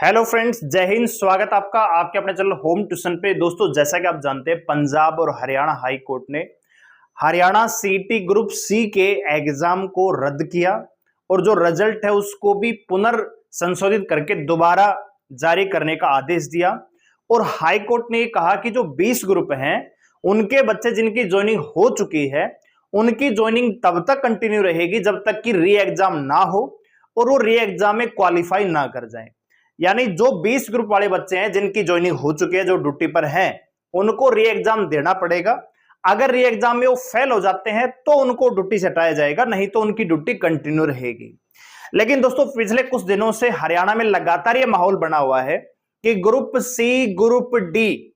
Hello friends, जय हिंद। स्वागत आपका आपके अपने चैनल होम ट्यूशन पे। दोस्तों, जैसा कि आप जानते हैं, पंजाब और हरियाणा हाई कोर्ट ने हरियाणा सीईटी ग्रुप सी के एग्जाम को रद्द किया और जो रिजल्ट है उसको भी पुनर्संशोधित करके दोबारा जारी करने का आदेश दिया। और हाई कोर्ट ने कहा कि जो 20 ग्रुप हैं उनके बच्चे जिनकी ज्वाइनिंग हो चुकी है उनकी ज्वाइनिंग तब तक कंटिन्यू रहेगी जब तक कि री एग्जाम ना हो और वो री एग्जाम में क्वालिफाई ना कर जाए। यानी जो 20 ग्रुप वाले बच्चे हैं जिनकी ज्वाइनिंग हो चुकी है, जो ड्यूटी पर हैं, उनको री एग्जाम देना पड़ेगा। अगर री एग्जाम में वो फेल हो जाते हैं तो उनको ड्यूटी से हटाया जाएगा, नहीं तो उनकी ड्यूटी कंटिन्यू रहेगी। लेकिन दोस्तों, पिछले कुछ दिनों से हरियाणा में लगातार यह माहौल बना हुआ है कि ग्रुप सी ग्रुप डी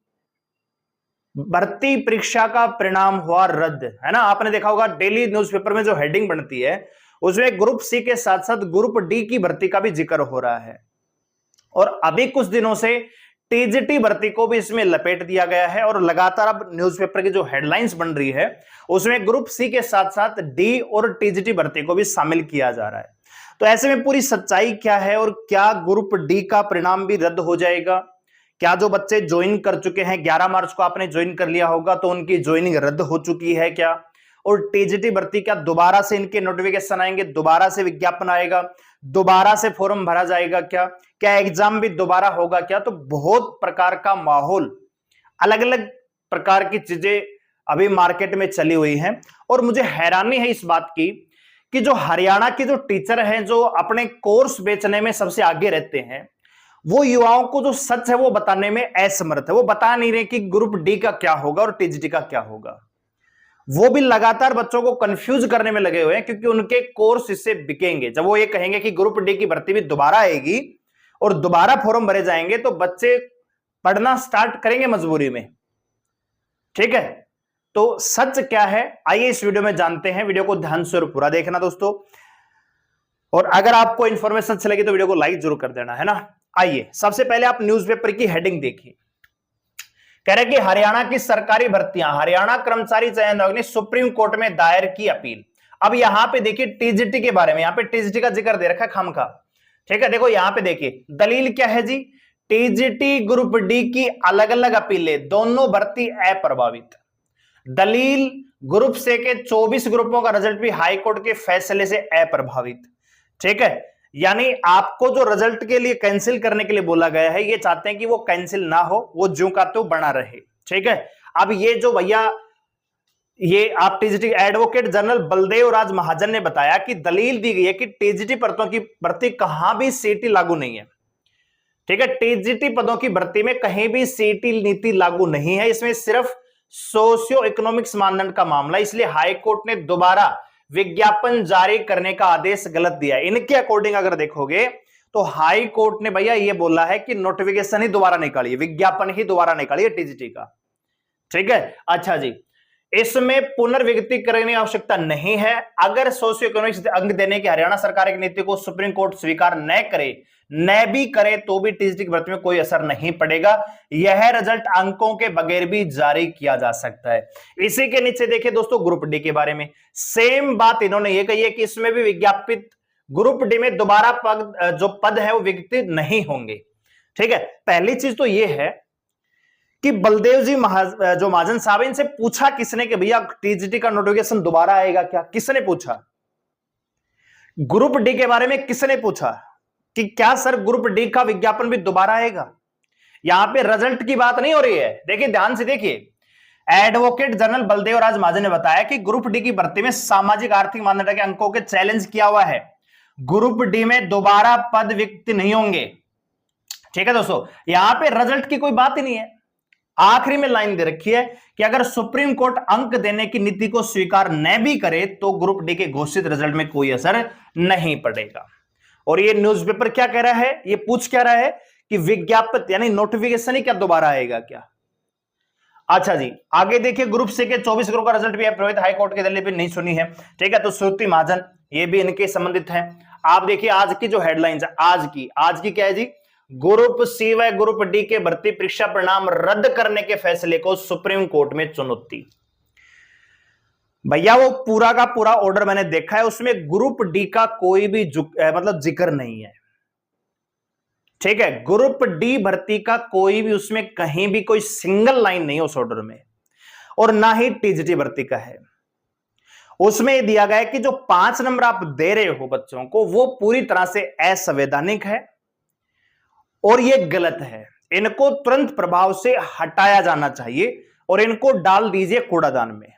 भर्ती परीक्षा का परिणाम हुआ रद्द, है ना। आपने देखा होगा डेली न्यूज़पेपर में जो हेडिंग बनती है उसमें ग्रुप सी के साथ साथ ग्रुप डी की भर्ती का भी जिक्र हो रहा है। और अभी कुछ दिनों से टीजीटी भर्ती को भी इसमें लपेट दिया गया है और लगातार अब न्यूज़पेपर की जो हेडलाइंस बन रही है उसमें ग्रुप सी के साथ साथ डी और टीजीटी भर्ती को भी शामिल किया जा रहा है। तो ऐसे में पूरी सच्चाई क्या है और क्या ग्रुप डी का परिणाम भी रद्द हो जाएगा? क्या जो बच्चे ज्वाइन कर चुके हैं, 11 मार्च को आपने ज्वाइन कर लिया होगा, तो उनकी ज्वाइनिंग रद्द हो चुकी है क्या? और टीजीटी भर्ती क्या दोबारा से इनके नोटिफिकेशन आएंगे, दोबारा से विज्ञापन आएगा, दोबारा से फॉर्म भरा जाएगा क्या? क्या एग्जाम भी दोबारा होगा क्या? तो बहुत प्रकार का माहौल, अलग अलग प्रकार की चीजें अभी मार्केट में चली हुई हैं। और मुझे हैरानी है इस बात की कि जो हरियाणा के जो टीचर हैं, जो अपने कोर्स बेचने में सबसे आगे रहते हैं, वो युवाओं को जो सच है वो बताने में असमर्थ है। वो बता नहीं रहे कि ग्रुप डी का क्या होगा और टीजीटी का क्या होगा। वो भी लगातार बच्चों को कंफ्यूज करने में लगे हुए हैं क्योंकि उनके कोर्स इससे बिकेंगे। जब वो ये कहेंगे कि ग्रुप डी की भर्ती भी दोबारा आएगी और दोबारा फॉर्म भरे जाएंगे तो बच्चे पढ़ना स्टार्ट करेंगे मजबूरी में। ठीक है, तो सच क्या है आइए इस वीडियो में जानते हैं। वीडियो को ध्यान से और पूरा देखना दोस्तों, और अगर आपको इंफॉर्मेशन अच्छी लगी तो वीडियो को लाइक जरूर कर देना, है ना। आइए सबसे पहले आप न्यूज़पेपर की हेडिंग देखिए। कह रहे कि हरियाणा की सरकारी भर्तियां, हरियाणा कर्मचारी चयन आयोग ने सुप्रीम कोर्ट में दायर की अपील। अब यहां पे देखिए टीजीटी के बारे में, यहां पे टीजीटी का जिक्र दे रखा है खामखा। ठीक है, देखो यहां पे देखिए दलील क्या है जी। टीजीटी ग्रुप डी की अलग अलग अपीलें, दोनों भर्ती अप्रभावित। दलील ग्रुप से के 24 ग्रुपों का रिजल्ट भी हाईकोर्ट के फैसले से अप्रभावित। ठीक है, यानी आपको जो रिजल्ट के लिए कैंसिल करने के लिए बोला गया है, ये चाहते हैं कि वो कैंसिल ना हो, वो ज्यों का त्यों बना रहे। ठीक है, अब ये जो भैया ये आप टीजीटी एडवोकेट जनरल बलदेव राज महाजन ने बताया कि दलील दी गई है कि टीजीटी पदों की भर्ती कहां भी सीटी लागू नहीं है। ठीक है, टीजीटी पदों की भर्ती में कहीं भी सीटी नीति लागू नहीं है, इसमें सिर्फ सोशियो इकोनॉमिक्स मानदंड का मामला। इसलिए हाईकोर्ट ने दोबारा विज्ञापन जारी करने का आदेश गलत दिया। इनके अकॉर्डिंग अगर देखोगे तो हाई कोर्ट ने भैया ये बोला है कि नोटिफिकेशन ही दोबारा निकालिए, विज्ञापन ही दोबारा निकालिए टीजीटी का। ठीक है, अच्छा जी, इसमें पुनर्विज्ञप्ति करने की आवश्यकता नहीं है। अगर सोशियो इकोनॉमिक्स अंक देने की हरियाणा सरकार की नीति को सुप्रीम कोर्ट स्वीकार न भी करे तो भी टीजीटी की भर्ती में कोई असर नहीं पड़ेगा। यह रिजल्ट अंकों के बगैर भी जारी किया जा सकता है। इसी के नीचे देखिए दोस्तों ग्रुप डी के बारे में सेम बात इन्होंने ये कही है कि इसमें भी विज्ञापित ग्रुप डी में दोबारा जो पद है वो विज्ञापित नहीं होंगे। ठीक है, पहली चीज तो ये है कि बलदेव जी जो महाजन साहब, इनसे पूछा किसने कि भैया टीजीटी का नोटिफिकेशन दोबारा आएगा क्या? किसने पूछा? ग्रुप डी के बारे में किसने पूछा कि क्या सर ग्रुप डी का विज्ञापन भी दोबारा आएगा? यहां पे रिजल्ट की बात नहीं हो रही है। देखिए ध्यान से देखिए, एडवोकेट जनरल बलदेव राज महाजन ने बताया कि ग्रुप डी की भर्ती में सामाजिक आर्थिक मानदंड के अंकों के चैलेंज किया हुआ है। ग्रुप डी में दोबारा पद विकसित नहीं होंगे। ठीक है दोस्तों, यहां पे रिजल्ट की कोई बात ही नहीं है। आखिरी में लाइन दे रखी है कि अगर सुप्रीम कोर्ट अंक देने की नीति को स्वीकार न भी करे तो ग्रुप डी के घोषित रिजल्ट में कोई असर नहीं पड़ेगा। और ये न्यूज़पेपर क्या कह रहा है, ये पूछ क्या रहा है कि विज्ञापित यानी नोटिफिकेशन ही क्या दोबारा आएगा क्या? अच्छा जी, आगे देखिए ग्रुप सी के 24 ग्रुप का रिजल्ट भी अप्रभावित, हाईकोर्ट के दलील भी नहीं सुनी है। ठीक है, तो श्रुति महाजन ये भी इनके संबंधित हैं। आप देखिए आज की जो हेडलाइंस है, आज की क्या है जी, ग्रुप सी व ग्रुप डी के भर्ती परीक्षा परिणाम रद्द करने के फैसले को सुप्रीम कोर्ट में चुनौती। भैया वो पूरा का पूरा ऑर्डर मैंने देखा है, उसमें ग्रुप डी का कोई भी मतलब जिक्र नहीं है। ठीक है, ग्रुप डी भर्ती का कोई भी उसमें कहीं भी कोई सिंगल लाइन नहीं उस ऑर्डर में, और ना ही टीजीटी भर्ती का है। उसमें दिया गया है कि जो 5 नंबर आप दे रहे हो बच्चों को वो पूरी तरह से असंवैधानिक है और ये गलत है, इनको तुरंत प्रभाव से हटाया जाना चाहिए और इनको डाल दीजिए कूड़ादान में।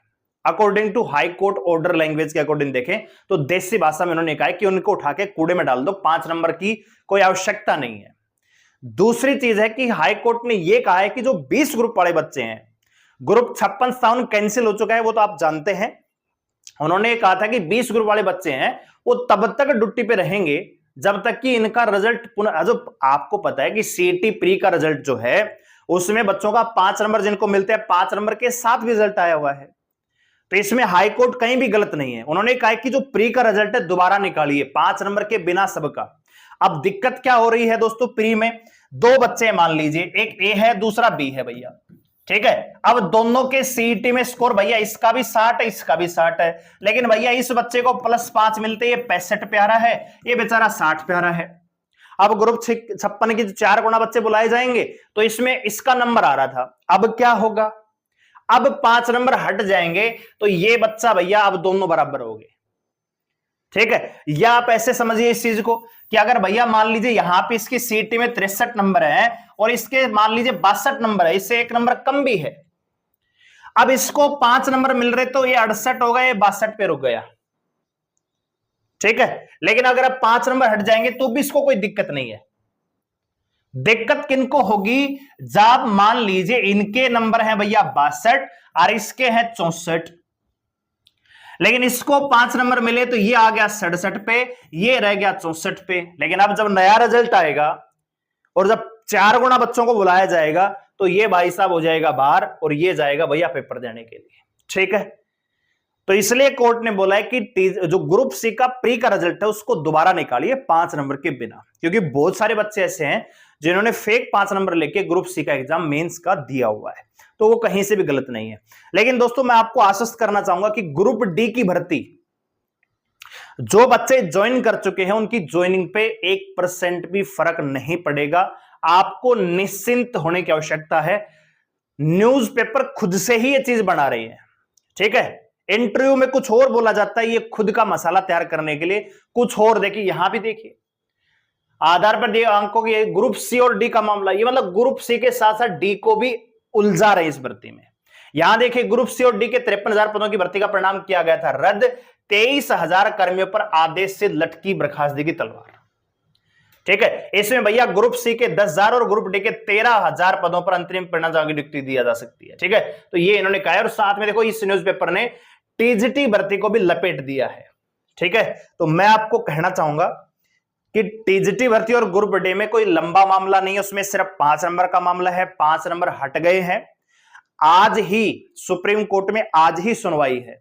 According to high court order language के अकॉर्डिंग देखें तो देसी भाषा में उन्होंने कहा कि उनको उठा के कूड़े में डाल दो, 5 नंबर की कोई आवश्यकता नहीं है। दूसरी चीज है कि हाई कोर्ट ने यह कहा है कि जो 20 ग्रुप वाले बच्चे हैं, ग्रुप 56 कैंसिल हो चुका है वो तो आप जानते हैं। उन्होंने कहा था कि 20 ग्रुप वाले बच्चे हैं वो तब तक ड्यूटी पे रहेंगे जब तक कि इनका रिजल्ट पुनः, जो आपको पता है कि सीईटी प्री का रिजल्ट जो है उसमें बच्चों का 5 नंबर जिनको मिलते हैं 5 नंबर के साथ रिजल्ट आया हुआ है। तो इसमें हाई कोर्ट कहीं भी गलत नहीं है। उन्होंने कहा कि जो प्री का रिजल्ट है दोबारा निकालिए 5 नंबर के बिना सबका। अब दिक्कत क्या हो रही है दोस्तों, प्री में 2 बच्चे मान लीजिए, एक ए है दूसरा बी है भैया, ठीक है। अब दोनों के सीईटी में स्कोर भैया इसका भी 60 है इसका भी 60 है, लेकिन भैया इस बच्चे को +5 मिलते, ये 65 पे आ रहा है, ये बेचारा 60 पे आ रहा है। अब ग्रुप 56 की 4 गुना बच्चे बुलाए जाएंगे तो इसमें इसका नंबर आ रहा था, अब क्या होगा, अब 5 नंबर हट जाएंगे तो ये बच्चा भैया अब दोनों बराबर हो गए, ठीक है। या आप ऐसे समझिए इस चीज को कि अगर भैया मान लीजिए यहां पे इसकी सीईटी में 63 नंबर है और इसके मान लीजिए 62 नंबर है, इससे 1 नंबर कम भी है, अब इसको 5 नंबर मिल रहे तो ये 68 हो गया, ये 62 पे रुक गया, ठीक है। लेकिन अगर अब 5 नंबर हट जाएंगे तो भी इसको कोई दिक्कत नहीं है। दिक्कत किनको होगी, जब मान लीजिए इनके नंबर हैं भैया 62 और इसके हैं 64, लेकिन इसको 5 नंबर मिले तो ये आ गया 67 पे, ये रह गया 64 पे। लेकिन अब जब नया रिजल्ट आएगा और जब 4 गुना बच्चों को बुलाया जाएगा तो ये भाई साहब हो जाएगा बाहर और ये जाएगा भैया पेपर देने के लिए, ठीक है। तो इसलिए कोर्ट ने बोला है कि जो ग्रुप सी का प्री का रिजल्ट है उसको दोबारा निकालिए 5 नंबर के बिना, क्योंकि बहुत सारे बच्चे ऐसे हैं जिन्होंने फेक 5 नंबर लेके ग्रुप सी का एग्जाम मेंस का दिया हुआ है, तो वो कहीं से भी गलत नहीं है। लेकिन दोस्तों मैं आपको आश्वस्त करना चाहूंगा कि ग्रुप डी की भर्ती जो बच्चे ज्वाइन कर चुके हैं उनकी ज्वाइनिंग पे 1% भी फर्क नहीं पड़ेगा। आपको निश्चिंत होने की आवश्यकता है, न्यूज़पेपर खुद से ही ये चीज बना रही है, ठीक है। इंटरव्यू में कुछ और बोला जाता है, ये खुद का मसाला तैयार करने के लिए कुछ और। देखिए यहां भी देखिए आधार पर दिए अंकों की ग्रुप सी और डी का मामला, ये मतलब ग्रुप सी के साथ साथ डी को भी उलझा रहे इस भर्ती में। यहां देखिए ग्रुप सी और डी के 53,000 पदों की भर्ती का परिणाम किया गया था रद्द, 23,000 कर्मियों पर आदेश से लटकी बर्खास्तगी की तलवार, ठीक है। इसमें भैया ग्रुप सी के 10,000 और ग्रुप डी के 13,000 पदों पर अंतरिम परिणाम की नियुक्ति दिया जा सकती है, ठीक है। तो ये इन्होंने कहा है और साथ में देखो इस न्यूज़पेपर ने टीजीटी भर्ती को भी लपेट दिया है, ठीक है। तो मैं आपको कहना चाहूंगा कि टीजीटी भर्ती और ग्रुप डी में कोई लंबा मामला नहीं है, उसमें सिर्फ 5 नंबर का मामला है, 5 नंबर हट गए हैं। आज ही सुप्रीम कोर्ट में आज ही सुनवाई है,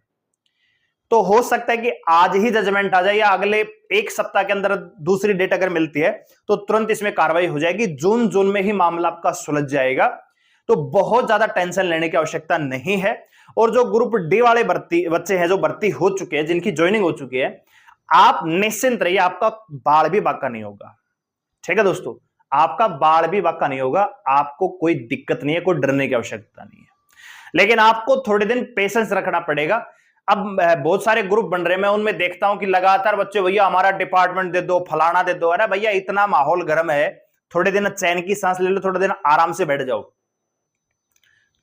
तो हो सकता है कि आज ही जजमेंट आ जाए या अगले 1 सप्ताह के अंदर दूसरी डेट अगर मिलती है तो तुरंत इसमें कार्रवाई हो जाएगी। जून में ही मामला आपका सुलझ जाएगा, तो बहुत ज्यादा टेंशन लेने की आवश्यकता नहीं है। और जो ग्रुप डी वाले बच्चे हैं जो भर्ती हो चुके हैं, जिनकी ज्वाइनिंग हो चुकी है, आप निश्चिंत रहिए, आपका बाढ़ भी बाका नहीं होगा, ठीक है दोस्तों। आपका बाढ़ भी बाका नहीं होगा, आपको कोई दिक्कत नहीं है, कोई डरने की आवश्यकता नहीं है। लेकिन आपको थोड़े दिन पेशेंस रखना पड़ेगा। अब बहुत सारे ग्रुप बन रहे हैं, मैं उनमें देखता हूं कि लगातार बच्चे भैया हमारा डिपार्टमेंट दे दो, फलाना दे दो। अरे भैया इतना माहौल गर्म है, थोड़े दिन चैन की सांस ले लो, थोड़े दिन आराम से बैठ जाओ,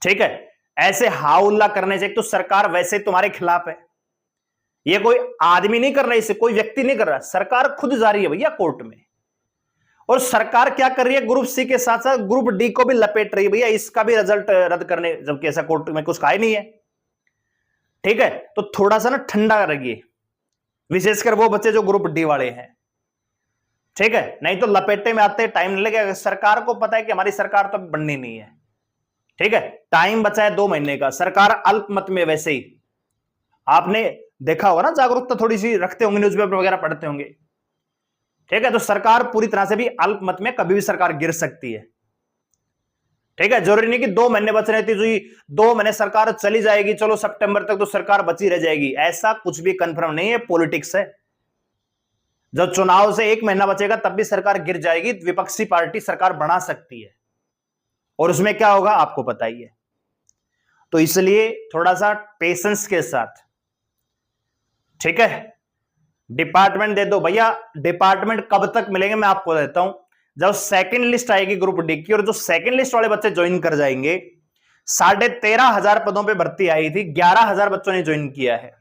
ठीक है। ऐसे हाउल्ला करने से, एक तो सरकार वैसे तुम्हारे खिलाफ है, ये कोई आदमी नहीं कर रहा, इसे कोई व्यक्ति नहीं कर रहा, सरकार खुद जा रही है भैया कोर्ट में। और सरकार क्या कर रही है, ग्रुप सी के साथ साथ ग्रुप डी को भी लपेट रही है भैया, इसका भी रिजल्ट रद्द करने, जबकि ऐसा कोर्ट में कुछ कहा ही नहीं है, ठीक है। तो थोड़ा सा ना ठंडा रहिए, विशेषकर वो बच्चे जो ग्रुप डी वाले हैं, ठीक है। नहीं तो लपेटे में आते टाइम नहीं लगेगा। सरकार को पता है कि हमारी सरकार तो बननी नहीं है, ठीक है। टाइम बचा है 2 महीने का, सरकार अल्पमत में, वैसे ही आपने देखा होगा ना, जागरूकता थोड़ी सी रखते होंगे, न्यूज़पेपर वगैरह पढ़ते होंगे, ठीक है। तो सरकार पूरी तरह से भी अल्पमत में, कभी भी सरकार गिर सकती है, ठीक है। जरूरी नहीं कि 2 महीने बच रहे थे, 2 महीने सरकार चली जाएगी, चलो सितंबर तक तो सरकार बची रह जाएगी, ऐसा कुछ भी कंफर्म नहीं है, पॉलिटिक्स है। जब चुनाव से 1 महीना बचेगा तब भी सरकार गिर जाएगी, विपक्षी पार्टी सरकार बना सकती है, और उसमें क्या होगा आपको पता ही है। तो इसलिए थोड़ा सा पेशेंस के साथ, ठीक है, डिपार्टमेंट दे दो भैया। डिपार्टमेंट कब तक मिलेंगे मैं आपको देता हूं, जब सेकंड लिस्ट आएगी ग्रुप डी की, और जो सेकंड लिस्ट वाले बच्चे ज्वाइन कर जाएंगे, 13,500 पदों पे भर्ती आई थी, 11,000 बच्चों ने ज्वाइन किया है,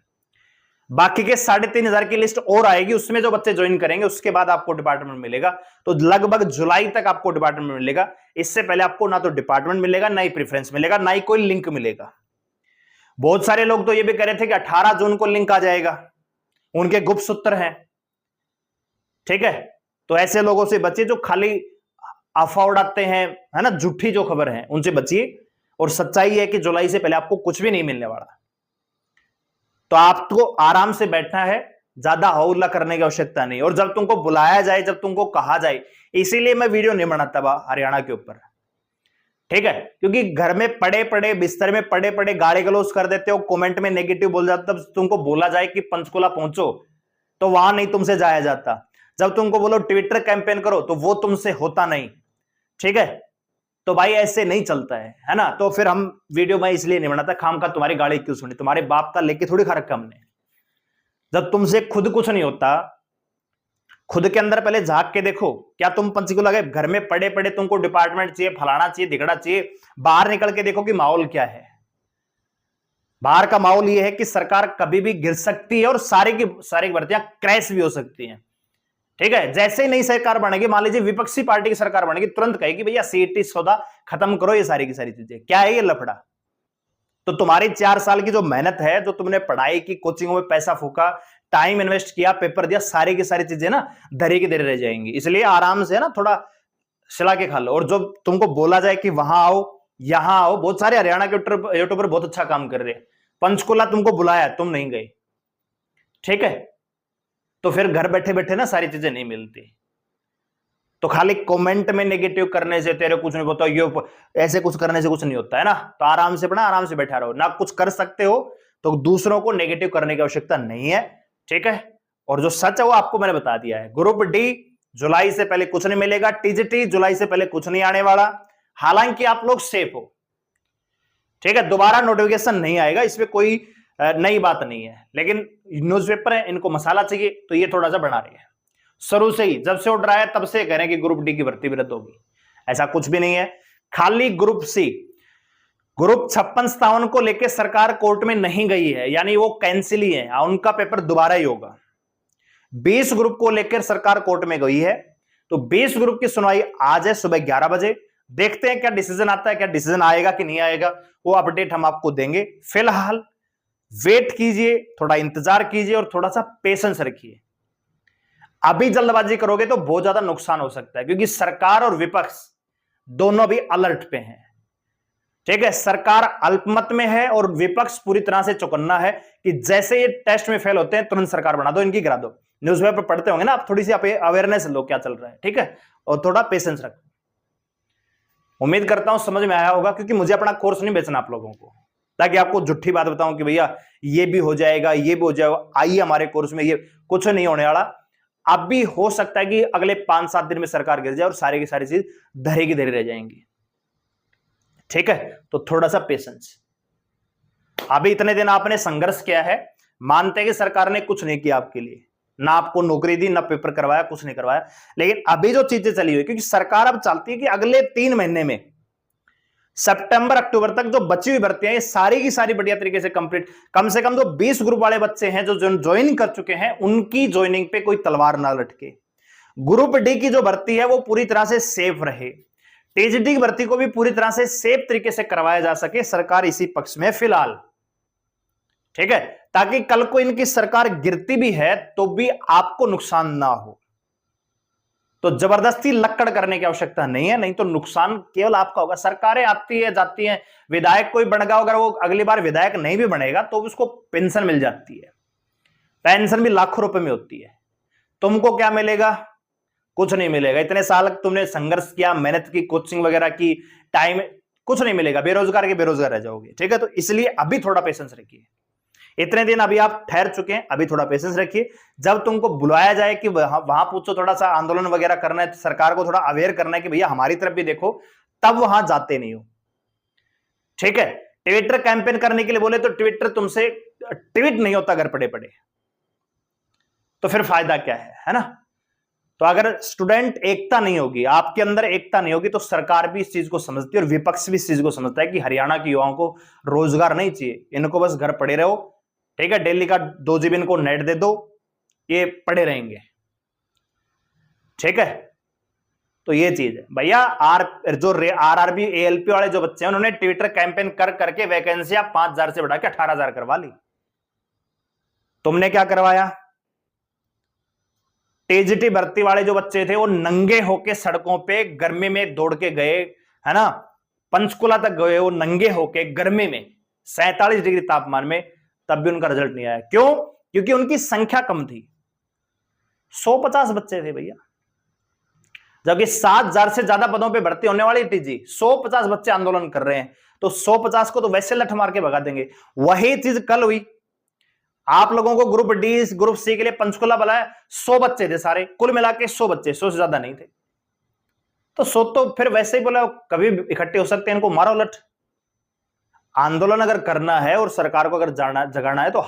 बाकी के 3,500 की लिस्ट और आएगी, उसमें जो बच्चे ज्वाइन करेंगे उसके बाद आपको डिपार्टमेंट मिलेगा। तो लगभग जुलाई तक आपको डिपार्टमेंट मिलेगा। इससे पहले आपको ना तो डिपार्टमेंट मिलेगा, ना ही प्रेफरेंस मिलेगा, ना ही कोई लिंक मिलेगा। बहुत सारे लोग तो ये भी कह रहे थे कि 18 जून को लिंक आ जाएगा, उनके गुप्त सूत्र हैं, ठीक है। तो ऐसे लोगों से बचिए जो खाली अफवाह उड़ाते हैं, है ना, झूठी जो खबर है उनसे बचिए। और सच्चाई है कि जुलाई से पहले आपको कुछ भी नहीं मिलने वाला। तो आपको आराम से बैठना है, ज्यादा हौला करने की आवश्यकता नहीं। और जब तुमको बुलाया जाए, जब तुमको कहा जाए, इसीलिए मैं वीडियो नहीं बनाता हरियाणा के ऊपर, ठीक है, क्योंकि घर में पड़े पड़े, बिस्तर में पड़े पड़े गाली गलौज कर देते हो, कमेंट में नेगेटिव बोल जाते, तब तुमको बोला जाए कि पंचकुला पहुंचो तो वहां नहीं तुमसे जाया जाता। जब तुमको बोलो ट्विटर कैंपेन करो तो वो तुमसे होता नहीं, ठीक है। तो भाई ऐसे नहीं चलता है ना। तो फिर हम वीडियो में इसलिए नहीं बनाता, खाम का तुम्हारी गाली क्यों सुनी, तुम्हारे बाप का लेके थोड़ी खा रखा हमने। जब तुमसे खुद कुछ नहीं होता, खुद के अंदर पहले झांक के देखो, क्या तुम पंचकुला गए, घर में पड़े पड़े तुमको डिपार्टमेंट चाहिए, फलाना चाहिए, धिगड़ा चाहिए, बाहर निकल के देखो कि माहौल क्या है। बाहर का माहौल यह है कि सरकार कभी भी गिर सकती है और सारी की सारी भर्तियां क्रैश भी हो सकती हैं, ठीक है। जैसे ही नई सरकार बनेगी, मान लीजिए विपक्षी पार्टी की सरकार बनेगी, तुरंत कहेगी भैया सीईटी सौदा खत्म करो, ये सारी की सारी चीजें। क्या है ये लफड़ा? तो तुम्हारी 4 साल की जो मेहनत है, जो तुमने पढ़ाई की, कोचिंगों में पैसा फूका, टाइम इन्वेस्ट किया, पेपर दिया, सारी की सारी चीजें ना धरी की धरी रह जाएंगी। इसलिए आराम से ना थोड़ा सिला के खा लो। और जो तुमको बोला जाए कि वहां आओ, यहां आओ, बहुत सारे हरियाणा के यूट्यूबर बहुत अच्छा काम कर रहे हैं। पंचकुला तुमको बुलाया, तुम नहीं गए, ठीक है। तो फिर घर बैठे बैठे ना सारी चीजें नहीं मिलती। तो खाली कमेंट में नेगेटिव करने से तेरे कुछ नहीं होता, ये ऐसे कुछ करने से कुछ नहीं होता है ना। तो आराम से पढ़ा, आराम से बैठा रहो। ना कुछ कर सकते हो तो दूसरों को नेगेटिव करने की आवश्यकता नहीं है, ठीक है। और जो सच है वो आपको मैंने बता दिया है। ग्रुप डी जुलाई से पहले कुछ नहीं मिलेगा, टीजीटी जुलाई से पहले कुछ नहीं आने वाला। हालांकि आप लोग सेफ हो, ठीक है, दोबारा नोटिफिकेशन नहीं आएगा, इसमें कोई नई बात नहीं है। लेकिन न्यूज़पेपर है, इनको मसाला चाहिए, तो ये थोड़ा सा बना रही है। शुरू से ही जब से उठ रहा है तब से कह रहे हैं कि ग्रुप डी की भर्ती भी रद्द होगी। ऐसा कुछ भी नहीं है। खाली ग्रुप सी, ग्रुप 56-57 को लेकर सरकार कोर्ट में नहीं गई है, यानी वो कैंसिल ही है, उनका पेपर दोबारा ही होगा। 20 ग्रुप को लेकर सरकार कोर्ट में गई है। तो 20 ग्रुप की सुनवाई आज है सुबह 11 बजे। देखते हैं क्या डिसीजन आता है, क्या डिसीजन आएगा कि नहीं आएगा, वो अपडेट हम आपको देंगे। फिलहाल वेट कीजिए, थोड़ा इंतजार कीजिए और थोड़ा सा पेशेंस रखिए। अभी जल्दबाजी करोगे तो बहुत ज्यादा नुकसान हो सकता है, क्योंकि सरकार और विपक्ष दोनों भी अलर्ट पे हैं, ठीक है। सरकार अल्पमत में है और विपक्ष पूरी तरह से चौकन्ना है कि जैसे ये टेस्ट में फेल होते हैं तुरंत सरकार बना दो, इनकी गिरा दो। न्यूज़पेपर पढ़ते होंगे ना आप, थोड़ी सी अवेयरनेस लो क्या चल रहा है, ठीक है। और थोड़ा पेशेंस रखो। उम्मीद करता हूं समझ में आया होगा, क्योंकि मुझे अपना कोर्स नहीं बेचना आप लोगों को, ताकि आपको झूठी बात बताऊं कि भैया ये भी हो जाएगा, ये भी हो जाएगा, आइए हमारे कोर्स में, ये कुछ नहीं होने वाला। अब भी हो सकता है कि अगले 5-7 दिन में सरकार गिर जाए और सारी की सारी चीज धरी की धरी रह जाएंगी, ठीक है। तो थोड़ा सा पेशेंस। अभी इतने दिन आपने संघर्ष किया है, मानते हैं कि सरकार ने कुछ नहीं किया आपके लिए, ना आपको नौकरी दी, ना पेपर करवाया, कुछ नहीं करवाया। लेकिन अभी जो चीजें चली हुई, क्योंकि सरकार अब चाहती है कि अगले 3 महीने में, सितंबर अक्टूबर तक जो बची हुई भर्तियां ये सारी की सारी बढ़िया तरीके से कंप्लीट, कम से कम जो 20 ग्रुप वाले बच्चे हैं जो ज्वाइन कर चुके हैं, उनकी ज्वाइनिंग पे कोई तलवार ना लटके। ग्रुप डी की जो भर्ती है वो पूरी तरह से सेफ रहे। टीजीटी की भर्ती को भी पूरी तरह से सेफ तरीके से करवाया जा सके, सरकार इसी पक्ष में फिलहाल, ठीक है। ताकि कल को इनकी सरकार गिरती भी है तो भी आपको नुकसान ना हो। तो जबरदस्ती लक्कड़ करने की आवश्यकता नहीं है, नहीं तो नुकसान केवल आपका होगा। सरकारें आती है जाती हैं, विधायक कोई बन गया, अगर वो अगली बार विधायक नहीं भी बनेगा तो उसको पेंशन मिल जाती है। पेंशन भी लाखों रुपए में होती है। तुमको क्या मिलेगा? कुछ नहीं मिलेगा। इतने साल तुमने संघर्ष किया, मेहनत की, कोचिंग वगैरह की, टाइम, कुछ नहीं मिलेगा। बेरोजगार के बेरोजगार रह जाओगे, ठीक है। तो इसलिए अभी थोड़ा पेशेंस रखिए। इतने दिन अभी आप ठहर चुके हैं, अभी थोड़ा पेशेंस रखिए। जब तुमको बुलाया जाए कि वहां पूछो, थोड़ा सा आंदोलन वगैरह करना है, सरकार को थोड़ा अवेयर करना है कि भैया हमारी तरफ भी देखो, तब वहां जाते नहीं हो। ठीक है, ट्विटर कैंपेन करने के लिए बोले तो ट्विटर तुमसे ट्वीट नहीं होता घर पड़े पड़े, तो फिर फायदा क्या है ना। तो अगर स्टूडेंट एकता नहीं होगी, आपके अंदर एकता नहीं होगी, तो सरकार भी इस चीज को समझती है और विपक्ष भी इस चीज को समझता है कि हरियाणा के युवाओं को रोजगार नहीं चाहिए, इनको बस घर पड़े रहो। ठीक है, दिल्ली का 2 GB इनको नेट दे दो, ये पड़े रहेंगे। ठीक है, तो ये चीज है भैया। आरआरबी एएलपी वाले जो बच्चे हैं, उन्होंने ट्विटर कैंपेन कर करके वैकेंसियां 5000 से बढ़ा के 18000 करवा ली। तुमने क्या करवाया? टीजीटी भर्ती वाले जो बच्चे थे वो नंगे होके सड़कों पे गर्मी में दौड़ के गए, है ना, पंचकुला तक गए वो नंगे होके गर्मी में 47 डिग्री तापमान में, तब भी उनका रिजल्ट नहीं आया। क्यों? क्योंकि उनकी संख्या कम थी, 150 बच्चे थे भैया, जबकि 7000 से ज्यादा पदों पे भर्ती होने वाली टीजी, 150 बच्चे आंदोलन कर रहे हैं, तो 150 को तो वैसे लठ मार के भगा देंगे। वही चीज कल हुई, आप लोगों को ग्रुप डी ग्रुप सी के लिए पंचकुला बुलाया, 100 बच्चे थे सारे, कुल मिला के 100 बच्चे, 100 से ज्यादा नहीं थे। तो 100 तो फिर वैसे ही बोला कभी इकट्ठे हो सकते हैं, इनको मारो लठ। आंदोलन अगर करना है और सरकार को अगर जगाना है, तो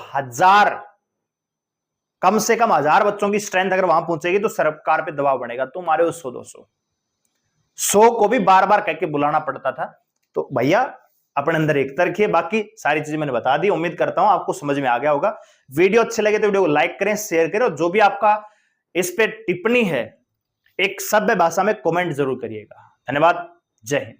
कम से कम 1000 बच्चों की स्ट्रेंथ अगर वहां पहुंचेगी तो सरकार पे दबाव बनेगा। तुम आ रहे हो 100-200 को भी बार बार कह के बुलाना पड़ता था। तो भैया अपने अंदर एकता रखिए। बाकी सारी चीजें मैंने बता दी, उम्मीद करता हूं आपको समझ में आ गया होगा। वीडियो अच्छे लगे तो वीडियो को लाइक करें, शेयर करें, और जो भी आपका इस पे टिप्पणी है एक सभ्य भाषा में कमेंट जरूर करिएगा। धन्यवाद, जय हिंद।